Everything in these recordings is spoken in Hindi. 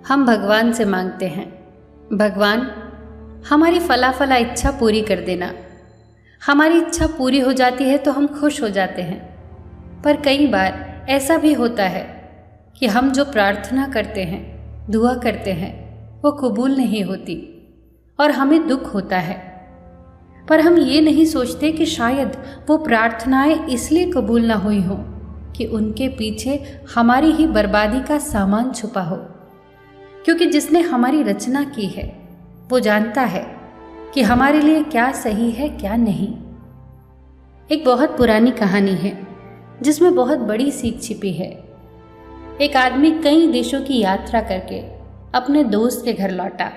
हम भगवान से मांगते हैं, भगवान हमारी फला फला इच्छा पूरी कर देना। हमारी इच्छा पूरी हो जाती है तो हम खुश हो जाते हैं। पर कई बार ऐसा भी होता है कि हम जो प्रार्थना करते हैं, दुआ करते हैं, वो कबूल नहीं होती और हमें दुख होता है। पर हम ये नहीं सोचते कि शायद वो प्रार्थनाएं इसलिए कबूल ना हुई हों कि उनके पीछे हमारी ही बर्बादी का सामान छुपा हो। क्योंकि जिसने हमारी रचना की है वो जानता है कि हमारे लिए क्या सही है क्या नहीं। एक बहुत पुरानी कहानी है जिसमें बहुत बड़ी सीख छिपी है। एक आदमी कई देशों की यात्रा करके अपने दोस्त के घर लौटा।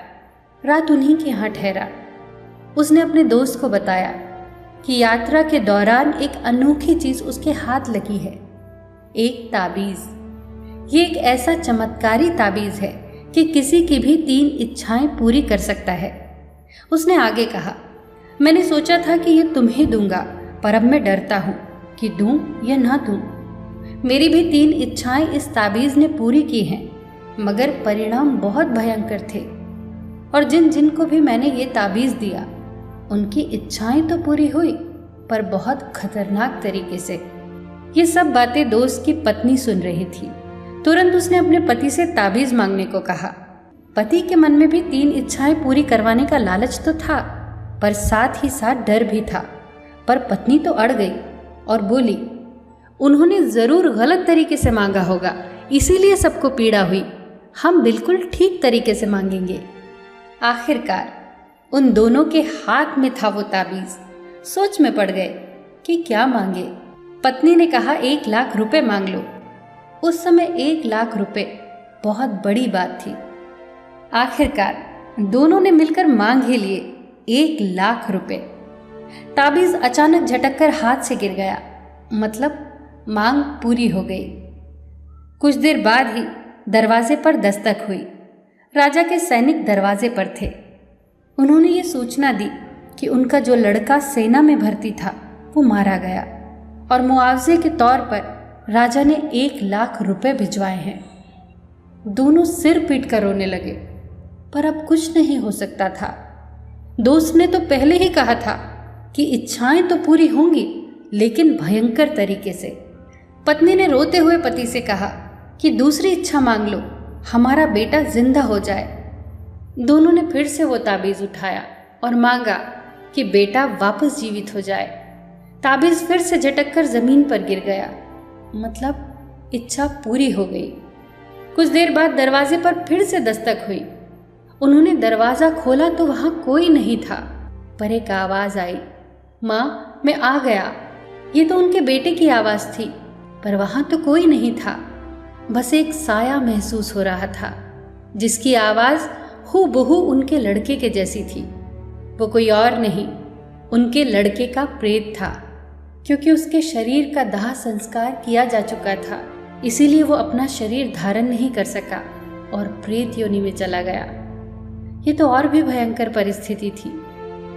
रात उन्हीं के यहाँ ठहरा। उसने अपने दोस्त को बताया कि यात्रा के दौरान एक अनोखी चीज उसके हाथ लगी है, एक ताबीज। ये एक ऐसा चमत्कारी ताबीज है कि किसी की भी 3 इच्छाएं पूरी कर सकता है। उसने आगे कहा, मैंने सोचा था कि ये तुम्हें दूंगा, पर अब मैं डरता हूं कि दूं या ना दूं। मेरी भी 3 इच्छाएं इस ताबीज ने पूरी की हैं, मगर परिणाम बहुत भयंकर थे। और जिन जिन को भी मैंने ये ताबीज दिया उनकी इच्छाएं तो पूरी हुई, पर बहुत खतरनाक तरीके से। ये सब बातें दोस्त की पत्नी सुन रही थी। तुरंत उसने अपने पति से ताबीज मांगने को कहा। पति के मन में भी 3 इच्छाएं पूरी करवाने का लालच तो था, पर साथ ही साथ डर भी था। पर पत्नी तो अड़ गई और बोली, उन्होंने जरूर गलत तरीके से मांगा होगा, इसीलिए सबको पीड़ा हुई। हम बिल्कुल ठीक तरीके से मांगेंगे। आखिरकार उन दोनों के हाथ में था वो ताबीज। सोच में पड़ गए कि क्या मांगे। पत्नी ने कहा, 1 लाख रुपए मांग लो। उस समय 1 लाख रुपए बहुत बड़ी बात थी। आखिरकार दोनों ने मिलकर मांग ही लिए 1 लाख रुपए। ताबीज अचानक झटककर हाथ से गिर गया, मतलब मांग पूरी हो गई। कुछ देर बाद ही दरवाजे पर दस्तक हुई। राजा के सैनिक दरवाजे पर थे। उन्होंने ये सूचना दी कि उनका जो लड़का सेना में भर्ती था वो मारा गया और मुआवजे के तौर पर राजा ने 1 लाख रुपए भिजवाए हैं। दोनों सिर पीट कर रोने लगे, पर अब कुछ नहीं हो सकता था। दोस्त ने तो पहले ही कहा था कि इच्छाएं तो पूरी होंगी, लेकिन भयंकर तरीके से। पत्नी ने रोते हुए पति से कहा कि दूसरी इच्छा मांग लो, हमारा बेटा जिंदा हो जाए। दोनों ने फिर से वो ताबीज उठाया और मांगा कि बेटा वापस जीवित हो जाए। ताबीज फिर से झटक कर जमीन पर गिर गया, मतलब इच्छा पूरी हो गई। कुछ देर बाद दरवाजे पर फिर से दस्तक हुई। उन्होंने दरवाजा खोला तो वहां कोई नहीं था, पर एक आवाज आई, माँ मैं आ गया। ये तो उनके बेटे की आवाज थी, पर वहां तो कोई नहीं था। बस एक साया महसूस हो रहा था जिसकी आवाज हूबहू उनके लड़के के जैसी थी। वो कोई और नहीं, उनके लड़के का प्रेत था। क्योंकि उसके शरीर का दाह संस्कार किया जा चुका था, इसीलिए वो अपना शरीर धारण नहीं कर सका और प्रेत योनि में चला गया। ये तो और भी भयंकर परिस्थिति थी।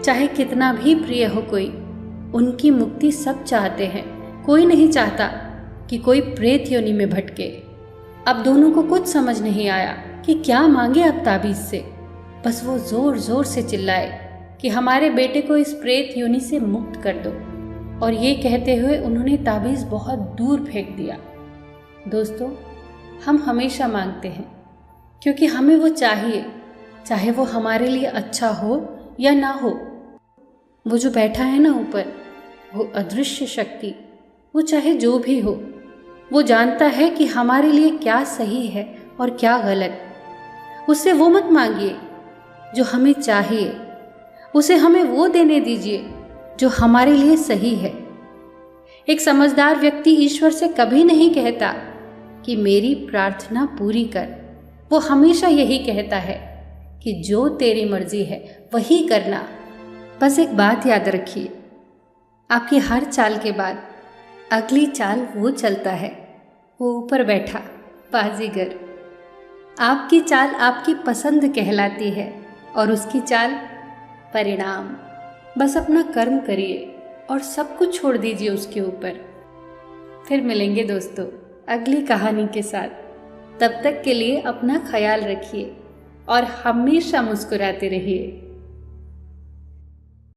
चाहे कितना भी प्रिय हो कोई, उनकी मुक्ति सब चाहते हैं, कोई नहीं चाहता कि कोई प्रेत योनि में भटके। अब दोनों को कुछ समझ नहीं आया कि क्या मांगे अब ताबीज से। बस वो जोर जोर से चिल्लाए कि हमारे बेटे को इस प्रेत योनि से मुक्त कर दो, और ये कहते हुए उन्होंने ताबीज बहुत दूर फेंक दिया। दोस्तों, हम हमेशा मांगते हैं क्योंकि हमें वो चाहिए, चाहे वो हमारे लिए अच्छा हो या ना हो। वो जो बैठा है ना ऊपर, वो अदृश्य शक्ति, वो चाहे जो भी हो, वो जानता है कि हमारे लिए क्या सही है और क्या गलत। उससे वो मत मांगिए जो हमें चाहिए, उसे हमें वो देने दीजिए जो हमारे लिए सही है। एक समझदार व्यक्ति ईश्वर से कभी नहीं कहता कि मेरी प्रार्थना पूरी कर। वो हमेशा यही कहता है कि जो तेरी मर्जी है वही करना। बस एक बात याद रखिए, आपकी हर चाल के बाद अगली चाल वो चलता है, वो ऊपर बैठा बाजीगर। आपकी चाल आपकी पसंद कहलाती है और उसकी चाल परिणाम। बस अपना कर्म करिए और सब कुछ छोड़ दीजिए उसके ऊपर। फिर मिलेंगे दोस्तों अगली कहानी के साथ। तब तक के लिए अपना ख्याल रखिए और हमेशा मुस्कुराते रहिए।